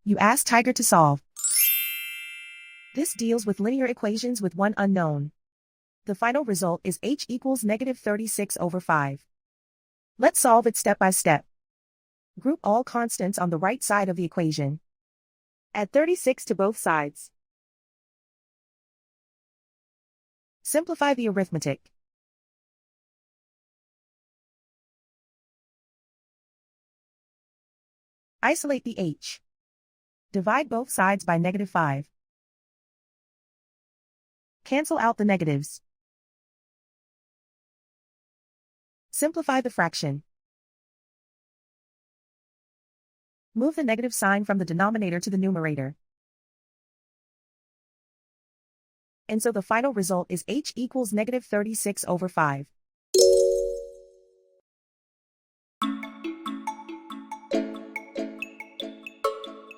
You ask Tiger to solve. This deals with linear equations with one unknown. The final result is h equals -36/5. Let's solve it step by step. Group all constants on the right side of the equation. Add 36 to both sides. Simplify the arithmetic. Isolate the h. Divide both sides by -5. Cancel out the negatives. Simplify the fraction. Move the negative sign from the denominator to the numerator. And so the final result is h equals -36/5.